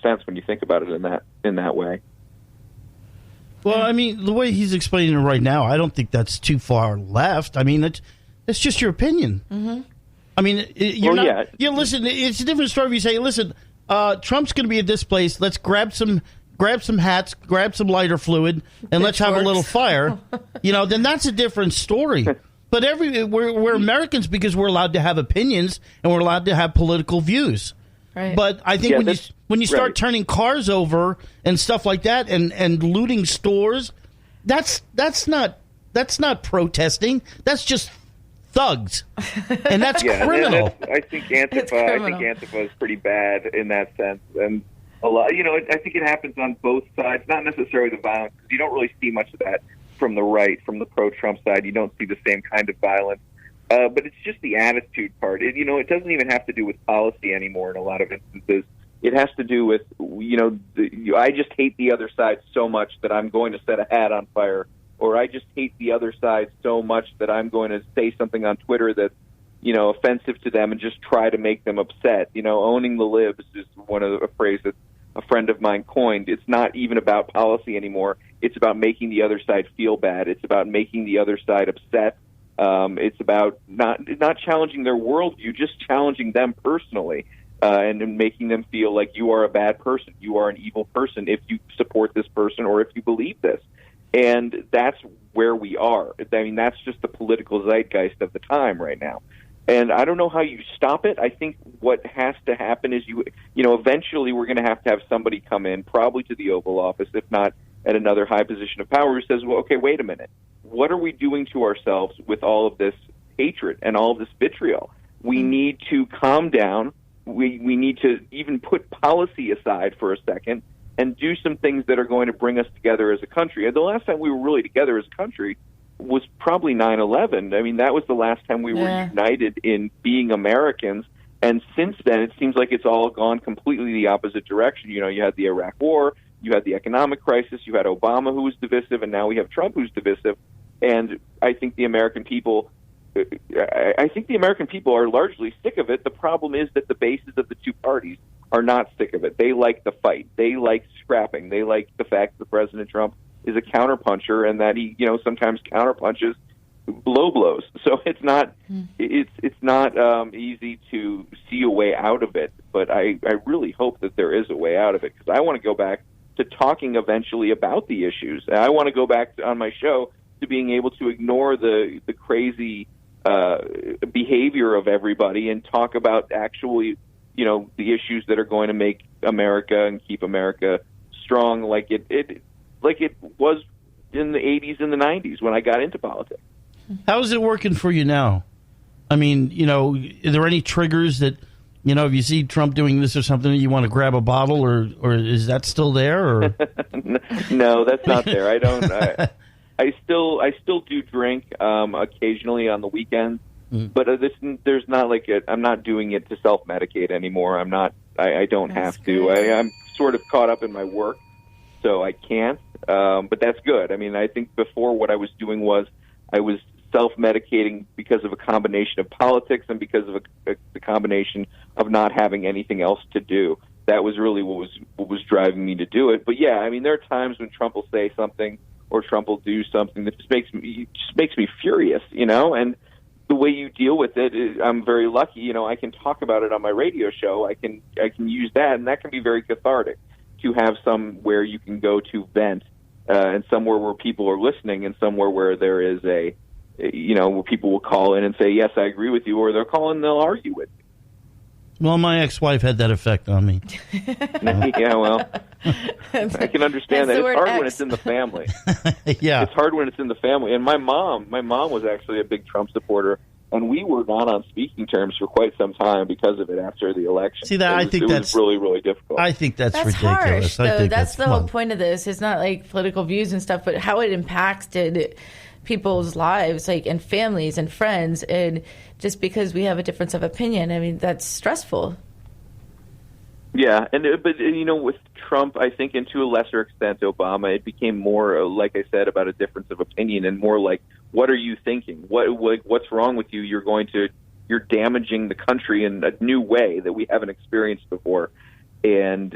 sense when you think about it in that way. Well, I mean, the way he's explaining it right now, I don't think that's too far left. I mean, it's just your opinion. Mm-hmm. I mean, listen, it's a different story if you say, listen, Trump's going to be at this place. Let's grab some hats, grab some lighter fluid, and let's have a little fire. Then that's a different story. But we're Americans because we're allowed to have opinions and we're allowed to have political views. Right. But I think when you start turning cars over and stuff like that and looting stores, that's not protesting. That's just thugs, and that's criminal. And I think Antifa is pretty bad in that sense, and a lot. I think it happens on both sides, not necessarily the violence. You don't really see much of that from the right, from the pro-Trump side. You don't see the same kind of violence, but it's just the attitude part. It doesn't even have to do with policy anymore. In a lot of instances, it has to do with I just hate the other side so much that I'm going to set a hat on fire. Or I just hate the other side so much that I'm going to say something on Twitter that's, offensive to them and just try to make them upset. Owning the libs is a phrase that a friend of mine coined. It's not even about policy anymore. It's about making the other side feel bad. It's about making the other side upset. It's about not challenging their worldview, just challenging them personally, and making them feel like you are a bad person. You are an evil person if you support this person or if you believe this. And that's where we are. I mean, that's just the political zeitgeist of the time right now. And I don't know how you stop it. I think what has to happen is eventually we're going to have somebody come in, probably to the Oval Office, if not at another high position of power, who says, well, okay, wait a minute. What are we doing to ourselves with all of this hatred and all of this vitriol? We need to calm down. We need to even put policy aside for a second and do some things that are going to bring us together as a country. And the last time we were really together as a country was probably 9/11. I mean, that was the last time we were united in being Americans. And since then, it seems like it's all gone completely the opposite direction. You had the Iraq War, you had the economic crisis, you had Obama who was divisive, and now we have Trump who's divisive. And I think the American people are largely sick of it. The problem is that the bases of the two parties are not sick of it. They like the fight. They like scrapping. They like the fact that President Trump is a counterpuncher and that he, sometimes counterpunches low blows. So it's not easy to see a way out of it. But I really hope that there is a way out of it, because I want to go back to talking eventually about the issues. And I want to go back on my show to being able to ignore the crazy behavior of everybody and talk about actually, the issues that are going to make America and keep America strong, like it was in the 80s and the 90s when I got into politics. How is it working for you now? I mean, are there any triggers that, if you see Trump doing this or something, you want to grab a bottle, or is that still there? Or no, that's not there. I don't. I still do drink occasionally on the weekends. But there's not I'm not doing it to self-medicate anymore. I'm not. I don't have to. I'm sort of caught up in my work, so I can't. But that's good. I mean, I think before what I was doing was I was self-medicating because of a combination of politics and because of the combination of not having anything else to do. That was really what was driving me to do it. But yeah, I mean, there are times when Trump will say something or Trump will do something that just makes me furious, and the way you deal with it is, I'm very lucky. I can talk about it on my radio show. I can use that, and that can be very cathartic to have somewhere you can go to vent, and somewhere where people are listening, and somewhere where there is where people will call in and say, yes, I agree with you, or they'll call in and they'll argue with you. Well, my ex-wife had that effect on me. Yeah, well, I can understand that. It's hard when it's in the family. Yeah. It's hard when it's in the family. And my mom was actually a big Trump supporter, and we were not on speaking terms for quite some time because of it after the election. See, that it was really, really difficult. I think that's ridiculous. Harsh, though. That's the whole point of this. It's not like political views and stuff, but how it impacted people's lives, and families and friends, and just because we have a difference of opinion, I mean, that's stressful. Yeah, but with Trump, I think, and to a lesser extent Obama, it became more, like I said, about a difference of opinion, and more like, what are you thinking? What's wrong with you? You're damaging the country in a new way that we haven't experienced before. And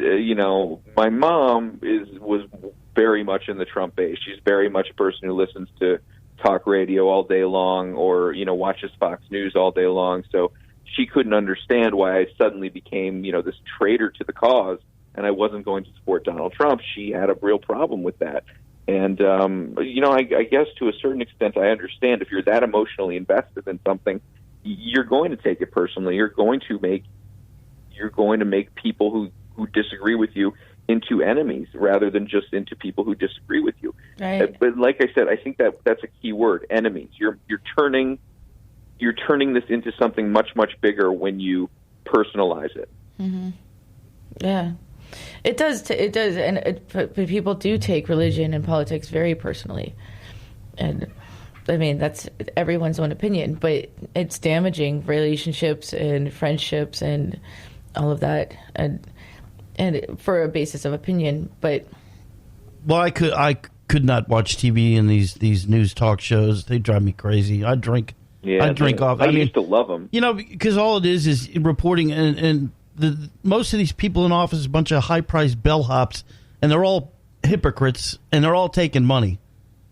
my mom was very much in the Trump base. She's very much a person who listens to talk radio all day long, or watches Fox News all day long. So she couldn't understand why I suddenly became this traitor to the cause, and I wasn't going to support Donald Trump. She had a real problem with that. And I guess to a certain extent I understand. If you're that emotionally invested in something, you're going to take it personally. You're going to make people who disagree with you into enemies rather than just into people who disagree with you. Right. But like I said, I think that's a key word, enemies. You're turning this into something much, much bigger when you personalize it. Mm-hmm. Yeah, it does. It does, but people do take religion and politics very personally, and I mean that's everyone's own opinion, but it's damaging relationships and friendships and all of that, and for a basis of opinion. But I could not watch TV and these news talk shows. They drive me crazy. I drink. Yeah, I drink off. I used to love them. Because all it is reporting, and most of these people in office is a bunch of high-priced bellhops, and they're all hypocrites, and they're all taking money,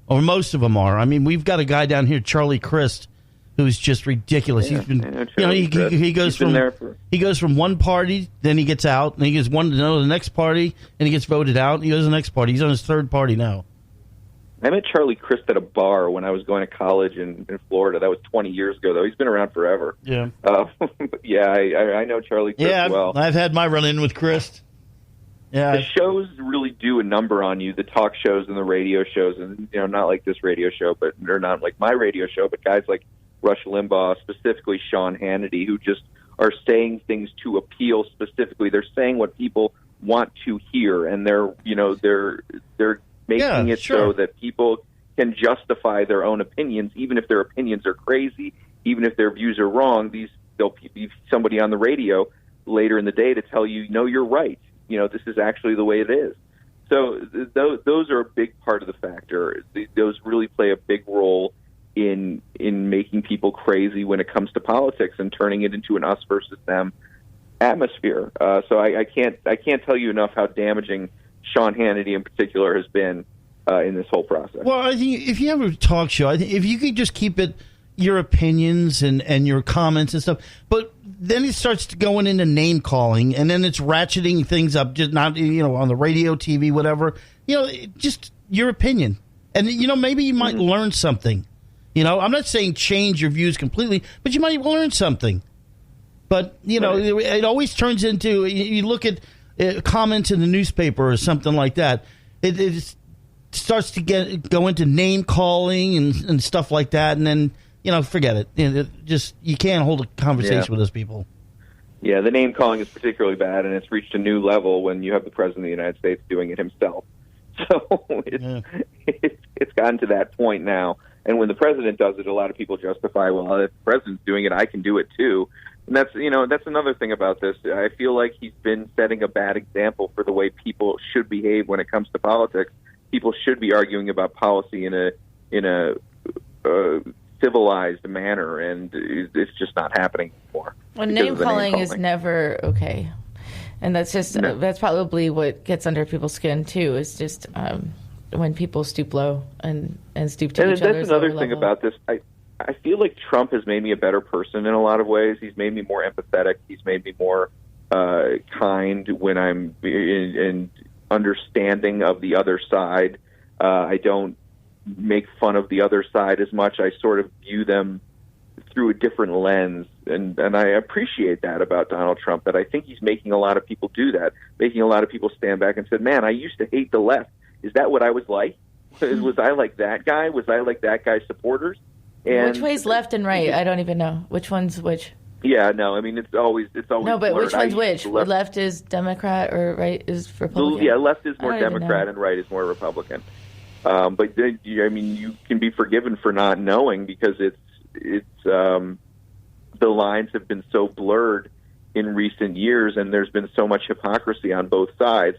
or most of them are. I mean, we've got a guy down here, Charlie Crist, who's just ridiculous. Yeah, He's been, he goes from one party, then he gets out, and he goes to the next party, and he gets voted out, and he goes to the next party. He's on his third party now. I met Charlie Crist at a bar when I was going to college in Florida. That was 20 years ago, though. He's been around forever. Yeah. Yeah, I know Charlie Crist well. I've had my run-in with Crist. Yeah. The shows really do a number on you, the talk shows and the radio shows, and not like this radio show, or not like my radio show, but guys like Rush Limbaugh, specifically Sean Hannity, who just are saying things to appeal specifically. They're saying what people want to hear, and they're making it so that people can justify their own opinions, even if their opinions are crazy, even if their views are wrong. There'll be somebody on the radio later in the day to tell you, no, you're right. This is actually the way it is. So those are a big part of the factor. Those really play a big role in making people crazy when it comes to politics and turning it into an us versus them atmosphere. So I can't tell you enough how damaging Sean Hannity in particular has been in this whole process. Well, I think if you have a talk show, I think if you could just keep it your opinions and your comments and stuff, but then it starts going into name calling, and then it's ratcheting things up, just not on the radio, TV, whatever. Just your opinion, and maybe you might learn something. I'm not saying change your views completely, but you might learn something. But it always turns into, you look at comments in the newspaper or something like that. It starts to go into name calling and stuff like that, and then forget it. You can't hold a conversation with those people. Yeah, the name calling is particularly bad, and it's reached a new level when you have the President of the United States doing it himself. So it's gotten to that point now. And when the President does it, a lot of people justify, well, if the President's doing it, I can do it too. And that's another thing about this. I feel like he's been setting a bad example for the way people should behave when it comes to politics. People should be arguing about policy in a civilized manner, and it's just not happening anymore. Well, name calling is never okay, and that's just that's probably what gets under people's skin too. Is just when people stoop low and stoop to each other's that's another level. thing about this. I feel like Trump has made me a better person in a lot of ways. He's made me more empathetic. He's made me more kind when I'm in understanding of the other side. I don't make fun of the other side as much. I sort of view them through a different lens, and I appreciate that about Donald Trump, that I think he's making a lot of people do that, making a lot of people stand back and say, man, I used to hate the left. Is that what I was like? Was I like that guy? Was I like that guy's supporters? And which way's left and right? I don't even know. Which one's which? Yeah, no, I mean, it's always no, but blurred. Which one's which? Left is Democrat or right is Republican? Yeah, left is more Democrat and right is more Republican. But then, I mean, you can be forgiven for not knowing because it's the lines have been so blurred in recent years, and there's been so much hypocrisy on both sides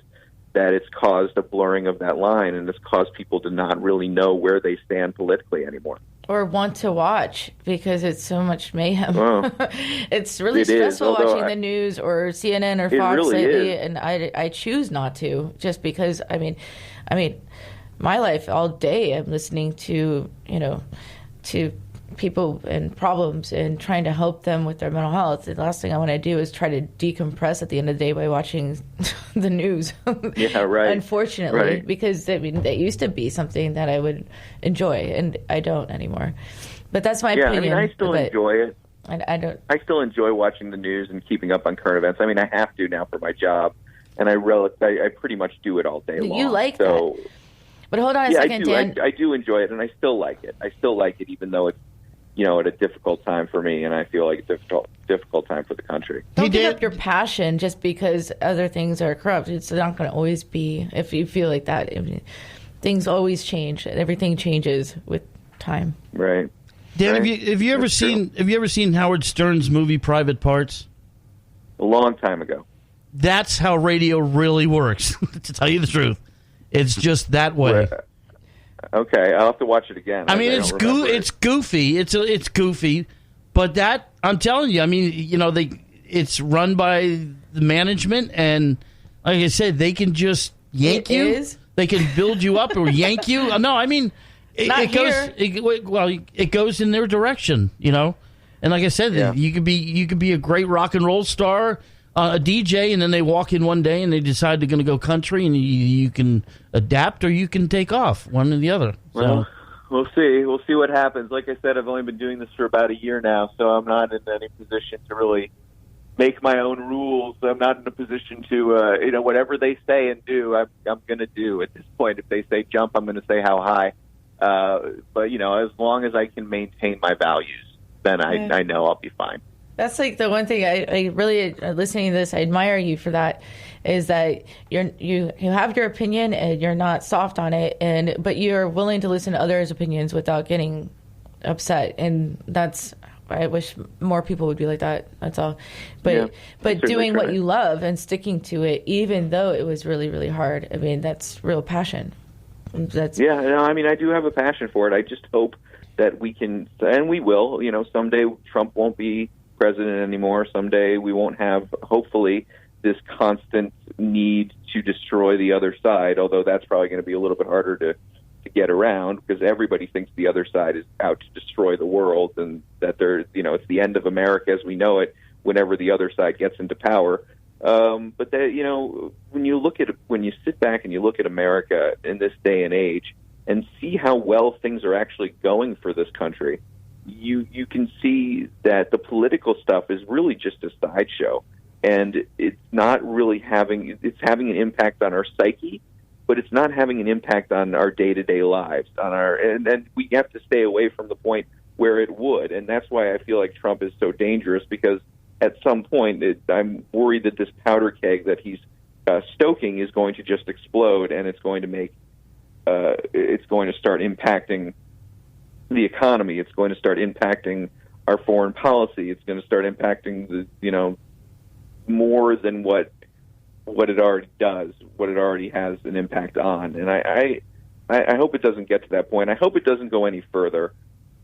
that it's caused a blurring of that line, and it's caused people to not really know where they stand politically anymore. or want to watch because it's so much mayhem. Well, it's really stressful watching the news or CNN or Fox lately, and I choose not to just because, I mean, my life all day I'm listening to, to people and problems and trying to help them with their mental health. The last thing I want to do is try to decompress at the end of the day by watching the news. Yeah, right. Unfortunately, because that used to be something that I would enjoy, and I don't anymore. But that's my opinion. Yeah, I mean, I still enjoy it. I still enjoy watching the news and keeping up on current events. I mean, I have to now for my job, and I pretty much do it all day long. You like that? But hold on a second, Dan. I do enjoy it, and I still like it. I still like it, even though it's at a difficult time for me, and I feel like it's a difficult time for the country. Don't give up your passion just because other things are corrupt. It's not going to always be, if you feel like that. I mean, things always change. Everything changes with time. Right. Dan, right. have you ever seen Howard Stern's movie Private Parts? A long time ago. That's how radio really works. To tell you the truth, it's just that way. Right. Okay, I'll have to watch it again. I mean, it's goofy. It's goofy, but that, I'm telling you, I mean, it's run by the management, and like I said, they can just yank you. They can build you up or yank you. No, I mean, it goes in their direction, And like I said, you could be a great rock and roll star, a DJ, and then they walk in one day and they decide they're going to go country, and you can adapt or you can take off, one or the other. Well, we'll see. We'll see what happens. Like I said, I've only been doing this for about a year now, so I'm not in any position to really make my own rules. I'm not in a position to, whatever they say and do, I'm going to do at this point. If they say jump, I'm going to say how high. But, as long as I can maintain my values, then I know I'll be fine. That's like the one thing I really, listening to this, I admire you for that, is that you have your opinion and you're not soft on it, but you're willing to listen to others' opinions without getting upset. And I wish more people would be like that. That's all. But doing what you love and sticking to it, even though it was really, really hard. I mean, that's real passion. I do have a passion for it. I just hope that we can, and we will, someday Trump won't be president anymore. Someday we won't have, hopefully, this constant need to destroy the other side, although that's probably going to be a little bit harder to get around because everybody thinks the other side is out to destroy the world and that it's the end of America as we know it whenever the other side gets into power. But when you sit back and you look at America in this day and age and see how well things are actually going for this country, you can see that the political stuff is really just a sideshow, and it's not really having an impact on our psyche, but it's not having an impact on our day-to-day lives, and we have to stay away from the point where it would, and that's why I feel like Trump is so dangerous, because at some point I'm worried that this powder keg that he's stoking is going to just explode, and it's going to start impacting the economy. It's going to start impacting our foreign policy. It's going to start impacting more than what it already does, what it already has an impact on. And I hope it doesn't get to that point. I hope it doesn't go any further.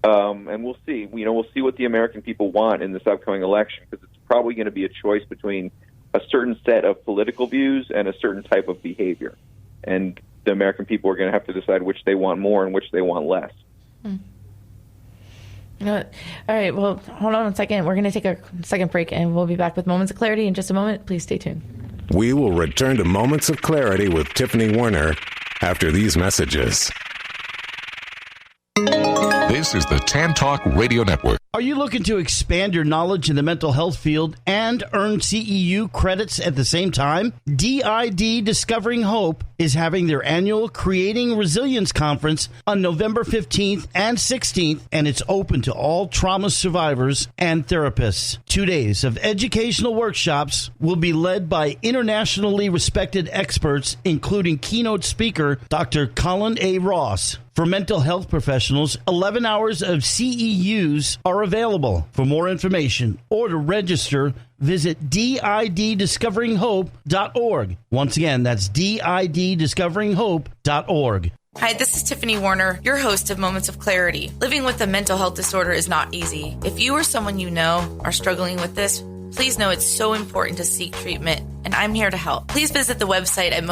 And we'll see. We'll see what the American people want in this upcoming election, because it's probably going to be a choice between a certain set of political views and a certain type of behavior. And the American people are going to have to decide which they want more and which they want less. All right, well, hold on a second. We're going to take a second break, and we'll be back with Moments of Clarity in just a moment. Please stay tuned. We will return to Moments of Clarity with Tiffany Werner after these messages. This is the Tan Talk Radio Network. Are you looking to expand your knowledge in the mental health field and earn CEU credits at the same time? DID Discovering Hope is having their annual Creating Resilience Conference on November 15th and 16th, and it's open to all trauma survivors and therapists. 2 days of educational workshops will be led by internationally respected experts, including keynote speaker Dr. Colin A. Ross. For mental health professionals, 11 hours of CEUs are available. For more information or to register, visit diddiscoveringhope.org. Once again, that's diddiscoveringhope.org. Hi, this is Tiffany Warner, your host of Moments of Clarity. Living with a mental health disorder is not easy. If you or someone you know are struggling with this, please know it's so important to seek treatment, and I'm here to help. Please visit the website at